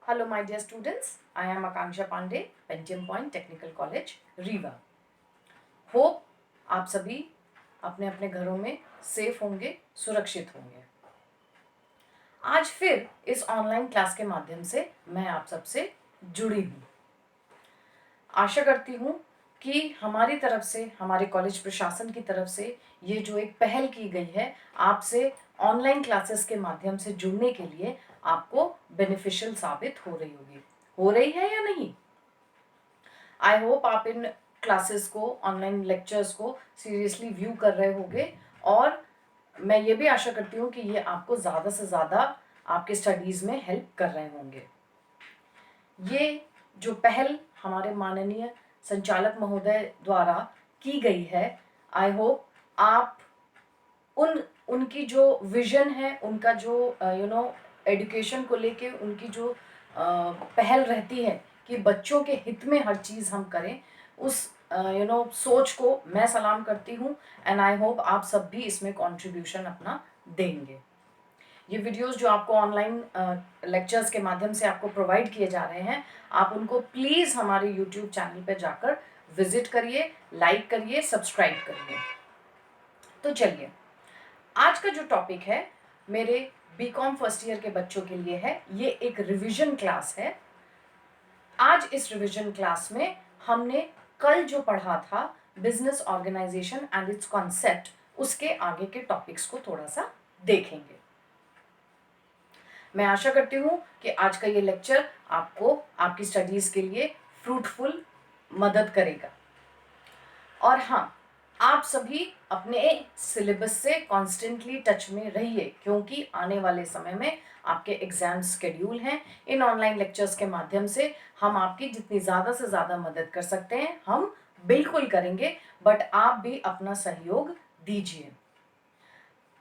Hello, my dear students. I am Akanksha Pandey, Pentium Point Technical College, Rewa. Hope आप सभी अपने अपने घरों में सेफ होंगे, सुरक्षित होंगे. आज फिर इस ऑनलाइन क्लास के माध्यम से मैं आप सबसे जुड़ी हूँ. आशा करती हूँ कि हमारी तरफ से, हमारे कॉलेज प्रशासन की तरफ से ये जो एक पहल की गई है आपसे ऑनलाइन क्लासेस के माध्यम से जुड़ने के लिए आपको बेनिफिशियल साबित हो रही होगी. हो रही है या नहीं? आई होप आप इन क्लासेस को, ऑनलाइन लेक्चर्स को सीरियसली व्यू कर रहे होंगे और मैं ये भी आशा करती हूँ कि ये आपको ज़्यादा से ज़्यादा आपके स्टडीज़ में हेल्प कर रहे होंगे. ये जो पहल हमारे माननीय संचालक महोदय द्वारा की गई है, आई होप आप उनकी जो विजन है, उनका जो एजुकेशन को लेके उनकी जो पहल रहती है कि बच्चों के हित में हर चीज़ हम करें, उस सोच को मैं सलाम करती हूँ. एंड आई होप आप सब भी इसमें कंट्रीब्यूशन अपना देंगे. ये वीडियोस जो आपको ऑनलाइन लेक्चर्स के माध्यम से आपको प्रोवाइड किए जा रहे हैं, आप उनको प्लीज़ हमारे यूट्यूब चैनल पर जाकर विजिट करिए, लाइक करिए, सब्सक्राइब करिए. तो चलिए, आज का जो टॉपिक है मेरे बीकॉम फर्स्ट ईयर के बच्चों के लिए है. ये एक रिवीजन क्लास है. आज इस रिवीजन क्लास में हमने कल जो पढ़ा था business organisation and its concept, उसके आगे के टॉपिक्स को थोड़ा सा देखेंगे. मैं आशा करती हूँ कि आज का ये लेक्चर आपको आपकी स्टडीज के लिए फ्रूटफुल मदद करेगा. और हाँ, आप सभी अपने सिलेबस से कॉन्स्टेंटली टच में रहिए, क्योंकि आने वाले समय में आपके एग्जाम शेड्यूल हैं. इन ऑनलाइन लेक्चर्स के माध्यम से हम आपकी जितनी ज़्यादा से ज़्यादा मदद कर सकते हैं हम बिल्कुल करेंगे, बट आप भी अपना सहयोग दीजिए.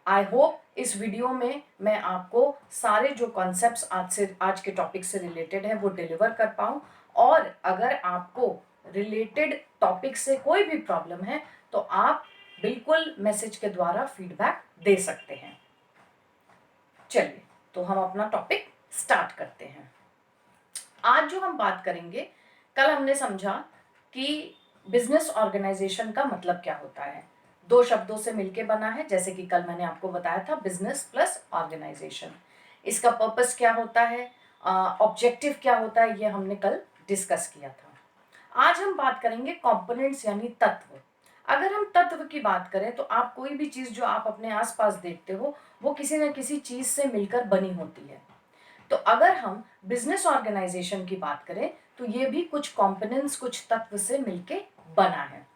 आई होप इस वीडियो में मैं आपको सारे जो कॉन्सेप्ट्स आज के टॉपिक से रिलेटेड है वो डिलीवर कर पाऊँ. और अगर आपको रिलेटेड टॉपिक से कोई भी प्रॉब्लम है तो आप बिल्कुल मैसेज के द्वारा फीडबैक दे सकते हैं. चलिए, तो हम अपना टॉपिक स्टार्ट करते हैं. आज जो हम बात करेंगे, कल हमने समझा कि बिजनेस ऑर्गेनाइजेशन का मतलब क्या होता है. दो शब्दों से मिलके बना है, जैसे कि कल मैंने आपको बताया था, बिजनेस प्लस ऑर्गेनाइजेशन. इसका पर्पस क्या होता है, ऑब्जेक्टिव क्या होता है, ये हमने कल डिस्कस किया था. आज हम बात करेंगे कंपोनेंट्स यानी तत्व. अगर हम तत्व की बात करें तो आप कोई भी चीज़ जो आप अपने आसपास देखते हो वो किसी न किसी चीज़ से मिलकर बनी होती है. तो अगर हम बिजनेस ऑर्गेनाइजेशन की बात करें तो ये भी कुछ कंपोनेंट्स, कुछ तत्व से मिलके बना है.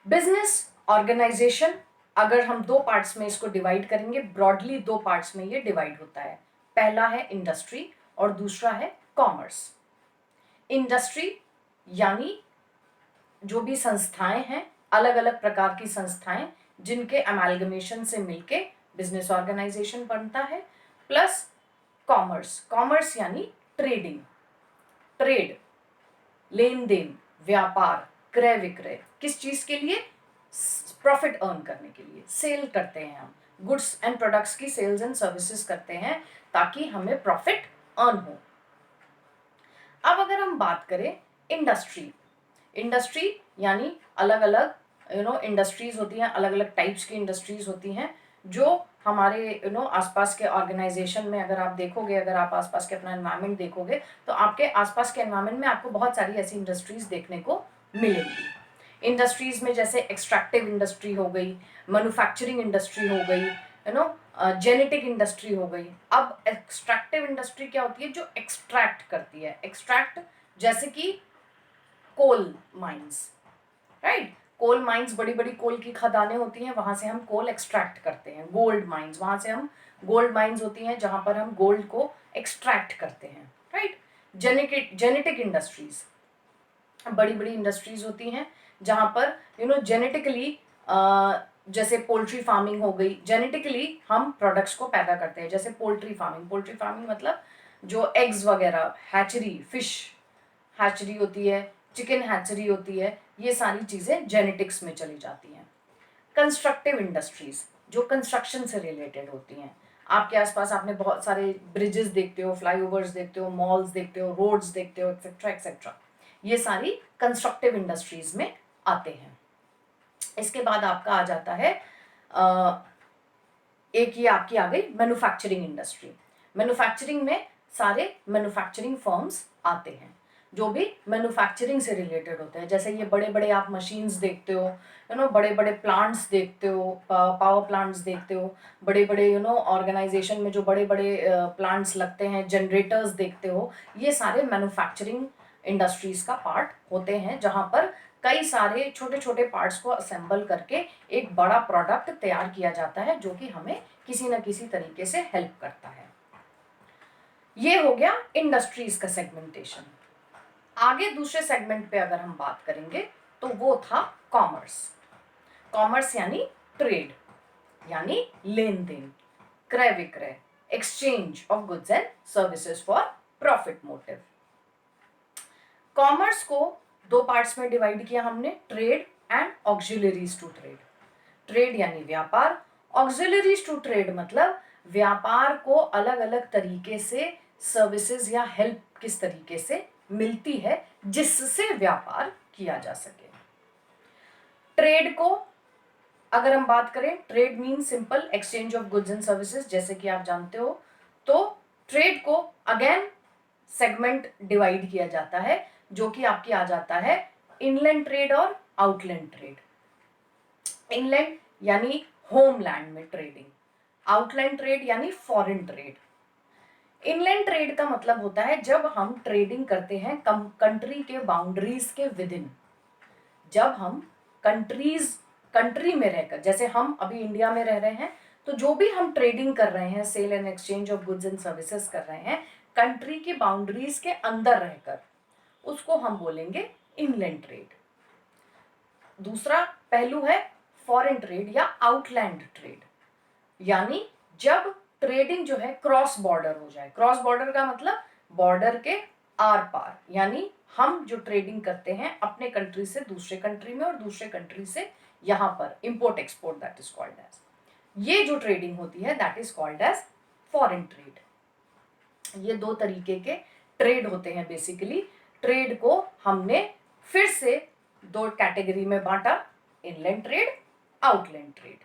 बिजनेस ऑर्गेनाइजेशन अगर हम दो पार्ट्स में इसको डिवाइड करेंगे, ब्रॉडली दो पार्ट्स में ये डिवाइड होता है. पहला है इंडस्ट्री और दूसरा है कॉमर्स. इंडस्ट्री यानी जो भी संस्थाएं हैं, अलग अलग प्रकार की संस्थाएं जिनके अमेलगमेशन से मिलके बिजनेस ऑर्गेनाइजेशन बनता है. Plus commerce. कॉमर्स यानी ट्रेडिंग, ट्रेड, लेन देन, व्यापार, क्रय विक्रय. किस चीज के लिए? प्रॉफिट अर्न करने के लिए. सेल करते हैं हम, गुड्स एंड प्रोडक्ट्स की सेल्स एंड सर्विसेज करते हैं ताकि हमें प्रॉफिट अर्न हो. अब अगर हम बात करें इंडस्ट्री, इंडस्ट्री यानी अलग अलग इंडस्ट्रीज होती हैं, अलग अलग टाइप्स की इंडस्ट्रीज होती हैं जो हमारे आसपास के ऑर्गेनाइजेशन में, अगर आप देखोगे, अगर आप आसपास के अपना एनवायरनमेंट देखोगे तो आपके आसपास के एनवायरनमेंट में आपको बहुत सारी ऐसी इंडस्ट्रीज देखने को मिलेंगी. इंडस्ट्रीज में जैसे एक्सट्रैक्टिव इंडस्ट्री हो गई, मैन्युफैक्चरिंग इंडस्ट्री हो गई, जेनेटिक इंडस्ट्री हो गई. अब एक्सट्रैक्टिव इंडस्ट्री क्या होती है? जो एक्सट्रैक्ट करती है. एक्सट्रैक्ट जैसे कि coal mines, right. Coal mines, बड़ी बड़ी कोल की खदानें होती हैं, वहां से हम कोल एक्सट्रैक्ट करते हैं. गोल्ड माइंस, वहां से हम गोल्ड माइंस होती हैं जहां पर हम गोल्ड को एक्सट्रैक्ट करते हैं, राइट. जेनेटिक इंडस्ट्रीज, बड़ी बड़ी इंडस्ट्रीज होती हैं जहां पर जेनेटिकली, जैसे पोल्ट्री फार्मिंग हो गई, जेनेटिकली हम प्रोडक्ट्स को पैदा करते हैं. जैसे पोल्ट्री फार्मिंग, पोल्ट्री फार्मिंग मतलब जो एग्स वगैरह, हैचरी, फिश हैचरी होती है, चिकन हैचरी होती है, ये सारी चीज़ें जेनेटिक्स में चली जाती हैं. कंस्ट्रक्टिव इंडस्ट्रीज जो कंस्ट्रक्शन से रिलेटेड होती हैं. आपके आसपास आपने बहुत सारे ब्रिजेस देखते हो, फ्लाईओवर्स देखते हो, मॉल्स देखते हो, रोड्स देखते हो, एक्सेट्रा एक्सेट्रा। ये सारी कंस्ट्रक्टिव इंडस्ट्रीज में आते हैं। इसके बाद आपका आ जाता है एक ये आपकी आ गई मैन्युफैक्चरिंग इंडस्ट्री। मैन्युफैक्चरिंग में सारे मैन्युफैक्चरिंग फर्म्स आते हैं जो भी मैन्युफैक्चरिंग से रिलेटेड होते हैं। जैसे ये बड़े बड़े आप मशीन्स देखते हो, बड़े बड़े प्लांट्स देखते हो, पावर प्लांट्स देखते हो, बड़े बड़े ऑर्गेनाइजेशन में जो बड़े बड़े प्लांट्स लगते हैं, जनरेटर्स देखते हो, ये सारे मैन्युफैक्चरिंग इंडस्ट्रीज का पार्ट होते हैं, जहाँ पर कई सारे छोटे छोटे पार्ट्स को असेंबल करके एक बड़ा प्रोडक्ट तैयार किया जाता है जो कि हमें किसी न किसी तरीके से हेल्प करता है। ये हो गया इंडस्ट्रीज का सेगमेंटेशन। आगे दूसरे सेगमेंट पे अगर हम बात करेंगे तो वो था कॉमर्स। कॉमर्स यानी ट्रेड, यानी लेन देन, क्रय विक्रय, exchange of goods and services for profit motive. Commerce को दो पार्ट्स में डिवाइड किया हमने, trade and auxiliaries to trade. Trade यानी व्यापार, ऑक्सिलरीज टू ट्रेड मतलब व्यापार को अलग अलग तरीके से सर्विसेज या हेल्प किस तरीके से मिलती है जिससे व्यापार किया जा सके। ट्रेड को अगर हम बात करें, trade mean simple exchange of goods and services, जैसे कि आप जानते हो। तो ट्रेड को अगेन सेगमेंट डिवाइड किया जाता है जो कि आपकी आ जाता है इनलैंड ट्रेड और आउटलैंड ट्रेड। इनलैंड यानी होमलैंड में ट्रेडिंग, आउटलैंड ट्रेड यानी फॉरेन ट्रेड। इनलैंड ट्रेड का मतलब होता है जब हम ट्रेडिंग करते हैं कंट्री के बाउंड्रीज के विद इन। जब हम कंट्री में रहकर, जैसे हम अभी इंडिया में रह रहे हैं, तो जो भी हम ट्रेडिंग कर रहे हैं, sale and exchange of goods and services कर रहे हैं कंट्री की बाउंड्रीज के अंदर रहकर, उसको हम बोलेंगे इनलैंड ट्रेड। दूसरा पहलू है फॉरेन ट्रेड या आउटलैंड ट्रेड, यानी जब ट्रेडिंग जो है क्रॉस बॉर्डर हो जाए। क्रॉस बॉर्डर का मतलब बॉर्डर के आर पार, यानी हम जो ट्रेडिंग करते हैं अपने कंट्री से दूसरे कंट्री में और दूसरे कंट्री से यहाँ पर, import export, that is called as, ये जो ट्रेडिंग होती है that is called as foreign trade. ये दो तरीके के ट्रेड होते हैं बेसिकली। ट्रेड को हमने फिर से दो कैटेगरी में बांटा, inland trade, outland trade.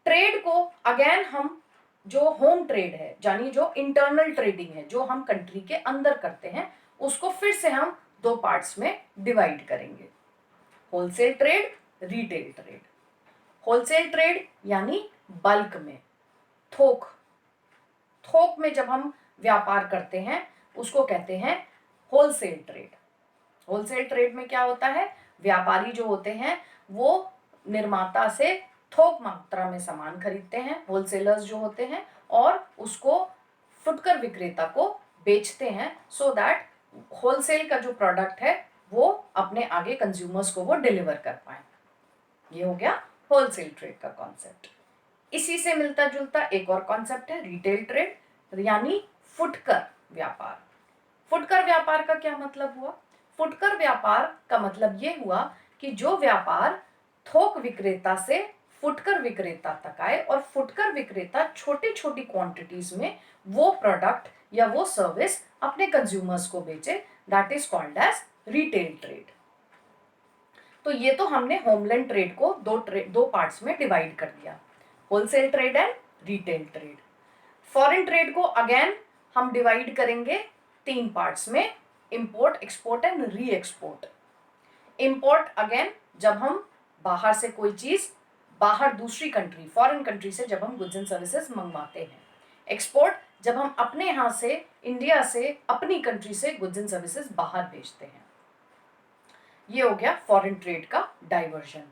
Trade को अगेन हम जो होम ट्रेड है, यानी जो इंटरनल ट्रेडिंग है जो हम कंट्री के अंदर करते हैं, उसको फिर से हम दो पार्ट्स में डिवाइड करेंगे, wholesale trade, retail trade. Wholesale trade यानी बल्क में, थोक थोक में जब हम व्यापार करते हैं उसको कहते हैं होलसेल ट्रेड। होलसेल ट्रेड में क्या होता है, व्यापारी जो होते हैं वो निर्माता से थोक मात्रा में सामान खरीदते हैं, होलसेलर्स जो होते हैं, और उसको फुटकर विक्रेता को बेचते हैं, सो दैट होलसेल का जो प्रोडक्ट है वो अपने आगे कंज्यूमर्स को वो डिलीवर कर पाए। ये हो गया होलसेल ट्रेड का कॉन्सेप्ट। इसी से मिलता जुलता एक और कॉन्सेप्ट है रिटेल ट्रेड, यानी फुटकर व्यापार। फुटकर व्यापार का क्या मतलब हुआ? फुटकर व्यापार का मतलब ये हुआ कि जो व्यापार थोक विक्रेता से फुटकर विक्रेता तक आए और फुटकर विक्रेता छोटी छोटी क्वांटिटीज में वो प्रोडक्ट या वो सर्विस अपने कंज्यूमर्स को बेचे, that is called as retail trade. तो ये तो हमने होमलैंड ट्रेड को दो पार्ट्स में डिवाइड कर दिया, wholesale trade and retail trade. Foreign trade को अगेन हम डिवाइड करेंगे तीन पार्ट्स में, import, export and re export. Import again जब हम बाहर से कोई चीज, बाहर दूसरी कंट्री, फॉरेन कंट्री से जब हम गुड्स एंड सर्विसेज मंगवाते हैं। एक्सपोर्ट जब हम अपने यहाँ से, इंडिया से, अपनी कंट्री से गुड्स एंड सर्विसेज बाहर भेजते हैं। ये हो गया फॉरेन ट्रेड का डाइवर्जन।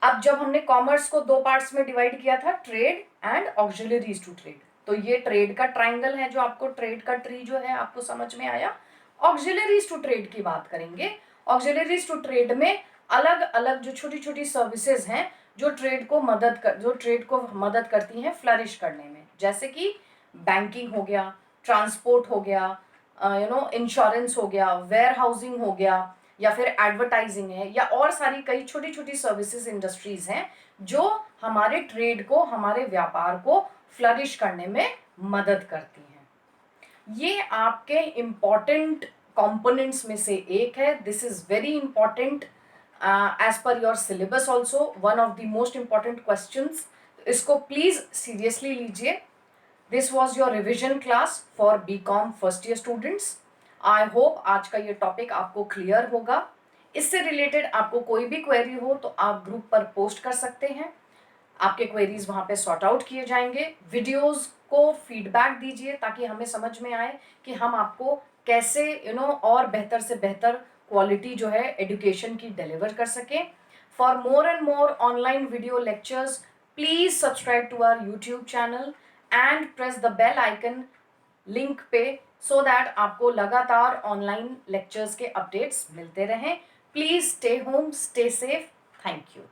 अब जब हमने कॉमर्स को दो पार्ट्स में डिवाइड किया था, trade and auxiliaries to trade, तो ये ट्रेड का ट्राइंगल है जो आपको, ट्रेड का ट्री जो है आपको समझ में आया। ऑक्सिलरीज टू ट्रेड की बात करेंगे। ऑक्सिलरीज टू ट्रेड में अलग अलग जो छोटी छोटी सर्विसेज हैं जो ट्रेड को मदद करती हैं फ्लरिश करने में, जैसे कि बैंकिंग हो गया, ट्रांसपोर्ट हो गया, इंश्योरेंस हो गया, वेयर हाउसिंग हो गया, या फिर एडवर्टाइजिंग है, या और सारी कई छोटी छोटी सर्विसेज इंडस्ट्रीज हैं जो हमारे ट्रेड को, हमारे व्यापार को फ्लरिश करने में मदद करती हैं। ये आपके इम्पॉर्टेंट कंपोनेंट्स में से एक है। This is very important as per your syllabus also, one of the most important questions. इसको प्लीज सीरियसली लीजिए। This was your revision class for BCom first year students. I hope आज का ये topic आपको क्लियर होगा। इससे related आपको कोई भी क्वेरी हो तो आप ग्रुप पर पोस्ट कर सकते हैं, आपके क्वेरीज वहां पे सॉर्ट आउट किए जाएंगे। वीडियोस को फीडबैक दीजिए ताकि हमें समझ में आए कि हम आपको कैसे और बेहतर से बेहतर क्वालिटी जो है एजुकेशन की डिलीवर कर सकें। For more and more online video lectures, please subscribe to our YouTube channel and press the bell icon link पे, सो दैट आपको लगातार ऑनलाइन लेक्चर्स के अपडेट्स मिलते रहें। Please stay home, stay safe. Thank you.